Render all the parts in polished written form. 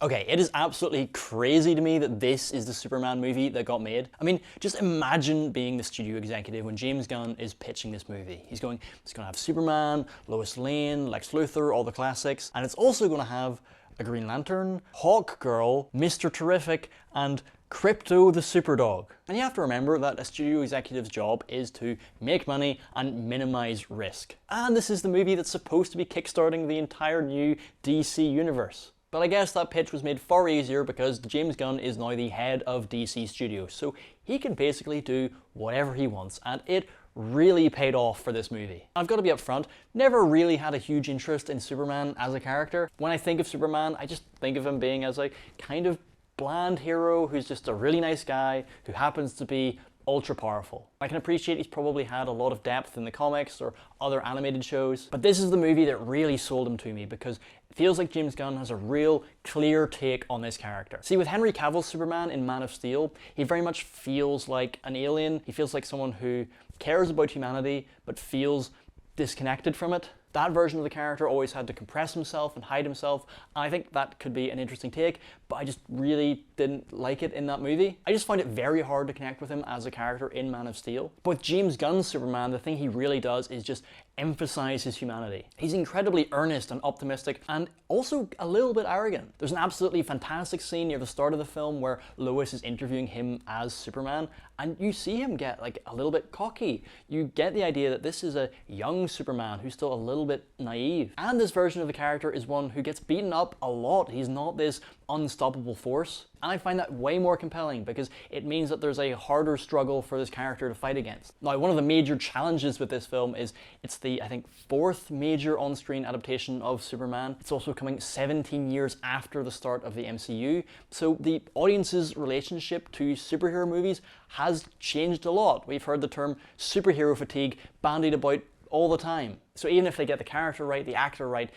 Okay, it is absolutely crazy to me that this is the Superman movie that got made. I mean, just imagine being the studio executive when James Gunn is pitching this movie. He's going to have Superman, Lois Lane, Lex Luthor, all the classics, and it's also going to have a Green Lantern, Hawkgirl, Mr. Terrific, and Crypto the Superdog. And you have to remember that a studio executive's job is to make money and minimize risk. And this is the movie that's supposed to be kickstarting the entire new DC universe. But I guess that pitch was made far easier because James Gunn is now the head of DC Studios, so he can basically do whatever he wants, and it really paid off for this movie. I've got to be upfront, never really had a huge interest in Superman as a character. When I think of Superman, I just think of him being as a kind of bland hero who's just a really nice guy who happens to be ultra powerful. I can appreciate he's probably had a lot of depth in the comics or other animated shows, but this is the movie that really sold him to me because it feels like James Gunn has a real clear take on this character. See, with Henry Cavill's Superman in Man of Steel, he very much feels like an alien. He feels like someone who cares about humanity but feels disconnected from it. That version of the character always had to compress himself and hide himself, and I think that could be an interesting take, but I just really didn't like it in that movie. I just find it very hard to connect with him as a character in Man of Steel. But with James Gunn's Superman, the thing he really does is just emphasize his humanity. He's incredibly earnest and optimistic, and also a little bit arrogant. There's an absolutely fantastic scene near the start of the film where Lois is interviewing him as Superman, and you see him get like a little bit cocky. You get the idea that this is a young Superman who's still a little bit naive. And this version of the character is one who gets beaten up a lot. He's not this unstoppable force. And I find that way more compelling because it means that there's a harder struggle for this character to fight against. Now, one of the major challenges with this film is it's the, I think, fourth major on-screen adaptation of Superman. It's also coming 17 years after the start of the MCU. So the audience's relationship to superhero movies has changed a lot. We've heard the term superhero fatigue bandied about all the time. So even if they get the character right, the actor right,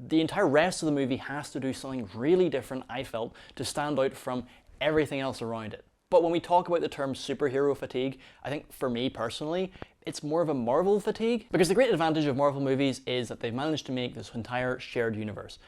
the entire rest of the movie has to do something really different, I felt, to stand out from everything else around it. But when we talk about the term superhero fatigue, I think for me personally, it's more of a Marvel fatigue, because the great advantage of Marvel movies is that they've managed to make this entire shared universe.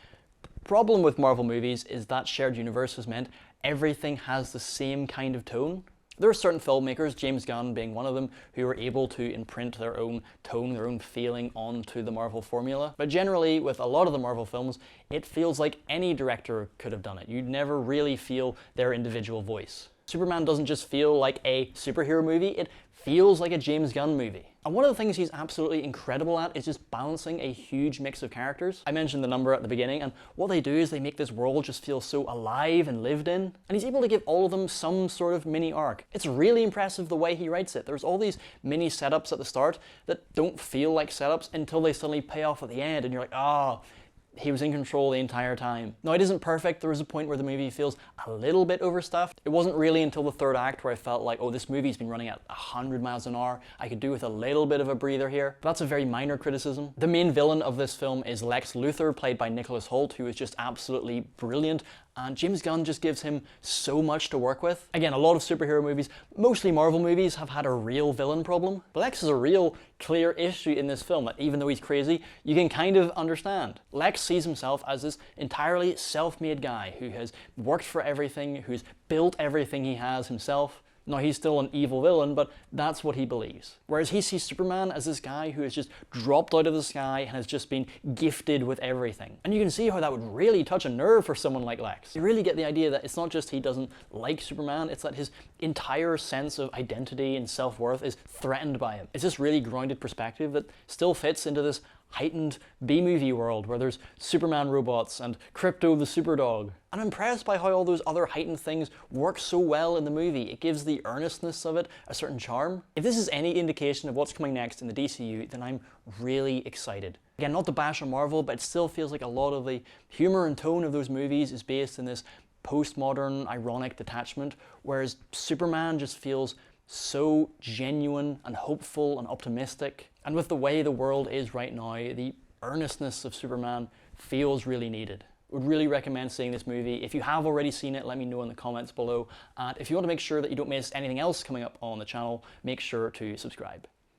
The problem with Marvel movies is that shared universe has meant everything has the same kind of tone. There are certain filmmakers, James Gunn being one of them, who are able to imprint their own tone, their own feeling onto the Marvel formula. But generally, with a lot of the Marvel films, it feels like any director could have done it. You'd never really feel their individual voice. Superman doesn't just feel like a superhero movie, it feels like a James Gunn movie. And one of the things he's absolutely incredible at is just balancing a huge mix of characters. I mentioned the number at the beginning, and what they do is they make this world just feel so alive and lived in. And he's able to give all of them some sort of mini arc. It's really impressive the way he writes it. There's all these mini setups at the start that don't feel like setups until they suddenly pay off at the end, and you're like, ah, oh, he was in control the entire time. Now, it isn't perfect. There is a point where the movie feels a little bit overstuffed. It wasn't really until the third act where I felt like, oh, this movie's been running at 100 miles an hour. I could do with a little bit of a breather here. But that's a very minor criticism. The main villain of this film is Lex Luthor, played by Nicholas Hoult, who is just absolutely brilliant. And James Gunn just gives him so much to work with. Again, a lot of superhero movies, mostly Marvel movies, have had a real villain problem. But Lex is a real clear issue in this film that even though he's crazy, you can kind of understand. Lex sees himself as this entirely self-made guy who has worked for everything, who's built everything he has himself. Now, he's still an evil villain, but that's what he believes. Whereas he sees Superman as this guy who has just dropped out of the sky and has just been gifted with everything. And you can see how that would really touch a nerve for someone like Lex. You really get the idea that it's not just he doesn't like Superman, it's that his entire sense of identity and self-worth is threatened by him. It's this really grounded perspective that still fits into this heightened B-movie world where there's Superman robots and Crypto the Superdog. I'm impressed by how all those other heightened things work so well in the movie. It gives the earnestness of it a certain charm. If this is any indication of what's coming next in the DCU, then I'm really excited. Again, not to bash on Marvel, but it still feels like a lot of the humor and tone of those movies is based in this postmodern, ironic detachment, whereas Superman just feels so genuine and hopeful and optimistic. And with the way the world is right now, the earnestness of Superman feels really needed. I would really recommend seeing this movie. If you have already seen it, let me know in the comments below. And if you want to make sure that you don't miss anything else coming up on the channel, make sure to subscribe.